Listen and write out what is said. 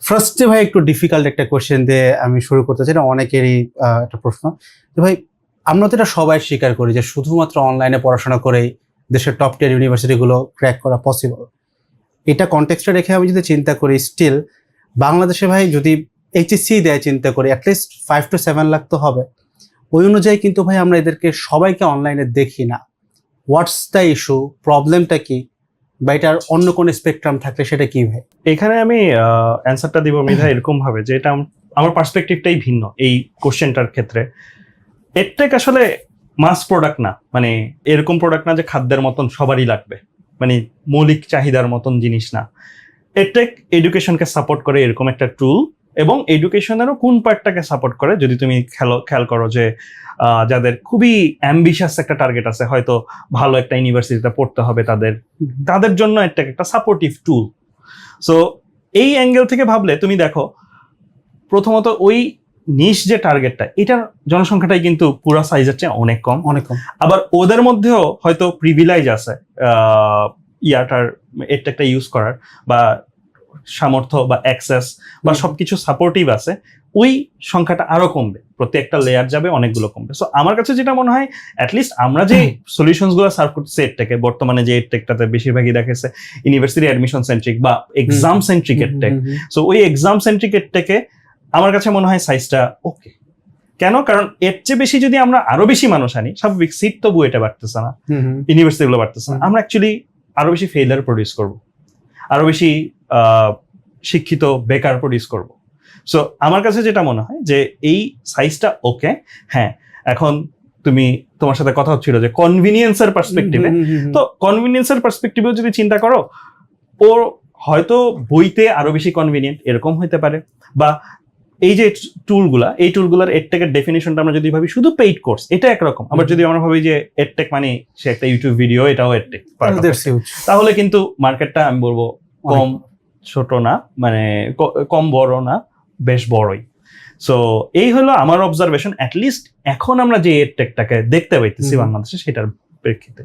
ফার্স্টে ভাই একটু ডিফিকাল্ট একটা কোশ্চেন দিয়ে আমি শুরু করতে চাই, এটা অনেকেরই একটা প্রশ্ন যে ভাই আমরা তো এটা সবাই স্বীকার করি যে শুধুমাত্র অনলাইনে পড়াশোনা করেই দেশের টপ টিয়ার ইউনিভার্সিটিগুলো ক্র্যাক করা পসিবল। এটা কনটেক্সটে রেখে আমি যদি চিন্তা করি, স্টিল বাংলাদেশে ভাই যদি এইচএসসি দেয় চিন্তা করি, অ্যাটলিস্ট 5 to 7 লাখ তো হবে। ওই অনুযায়ী কিন্তু ভাই আমরা এদেরকে সবাইকে অনলাইনে দেখি না। হোয়াটস দ্য ইস্যু, প্রবলেমটা কি, বা এটার অন্য কোনো স্পেকট্রাম থাকলে সেটা কি ভাই? এখানে আমি অ্যান্সারটা দিব মৃধা এরকম ভাবে যে এটা আমার পার্সপেক্টিভটাই ভিন্ন এই কোশ্চেনটার ক্ষেত্রে। এডটেক আসলে মাস প্রোডাক্ট না, মানে এরকম প্রোডাক্ট না যে খাদ্যের মতন সবারই লাগবে, মানে মৌলিক চাহিদার মতন জিনিস না। এডটেক এডুকেশনকে সাপোর্ট করে এরকম একটা টুল, এবং এডুকেশনেরও কোন পার্টটাকে সাপোর্ট করে যদি তুমি খেয়াল করো যে যাদের খুবই অ্যাম্বিশাস একটা টার্গেট আছে, হয়তো ভালো একটা ইউনিভার্সিটিতে পড়তে হবে, তাদের জন্য এডটেক একটা সাপোর্টিভ টুল। সো এই অ্যাঙ্গেল থেকে ভাবলে তুমি দেখো, প্রথমত ওই নিশ যে টার্গেটটা, এটার জনসংখ্যাটাই কিন্তু পুরো সাইজের চেয়ে অনেক কম। আবার ওদের মধ্যেও হয়তো প্রিভিলেজ আছে ইয়াটার এডটেকটা ইউজ করার, বা সামর্থ্য বা অ্যাক্সেস বা সবকিছু সাপোর্টিভ আছে, ওই সংখ্যাটা আরো কমবে, প্রতি একটা লেয়ার যাবে, অনেকগুলো কমবে। সো আমার কাছে যেটা মনে হয়, অ্যাটলিস্ট আমরা যে সলিউশনস গুলো সার্ভ করতেছি এডটেকে, বর্তমানে যে এডটেকটাতে বেশিরভাগই দেখেছে ইউনিভার্সিটি অ্যাডমিশন সেন্ট্রিক বা এক্সাম সেন্ট্রিক এডটেক। সো ওই এক্সাম সেন্ট্রিক এডটেকে আমার কাছে মনে হয় সাইজটা ওকে। কেন? কারণ এর চেয়ে বেশি যদি আমরা আরো বেশি মানুষ আনি, স্বাভাবিক সিট তো এটা বাড়তেছে না, ইউনিভার্সিটি গুলো বাড়তেছে না, আমরা অ্যাকচুয়ালি আরো বেশি ফেইলার প্রডিউস করবো, আরো বেশি শিক্ষিত বেকার প্রডিউস করব। সো আমার কাছে যেটা মনে হয় যে এই সাইজটা ওকে। হ্যাঁ, এখন তোমার সাথে কথা হচ্ছিল যে কনভিনিয়েন্সের পার্সপেক্টিভে, তো কনভিনিয়েন্সের পার্সপেক্টিভেও যদি চিন্তা করো, ও হয়তো বইতে আরো বেশি কনভিনিয়েন্ট এরকম হইতে পারে, বা এই যে এই টুলগুলার এডটেকের ডেফিনিশনটা আমরা যদি ভাবি শুধু পেইড কোর্স, এটা একরকম। আবার যদি আমরা ভাবি যে এডটেক মানে সে একটা ইউটিউব ভিডিও, এটাও এডটেক, তাহলে কিন্তু মার্কেটটা আমি বলবো কম ছোট না, মানে কম বড় না, বেশ বড়ই। সো এই হলো আমার অবজারভেশন, অ্যাটলিস্ট এখন আমরা যে এডটেকটাকে দেখতে পাইতেছি বাংলাদেশে, সেটার প্রেক্ষিতে।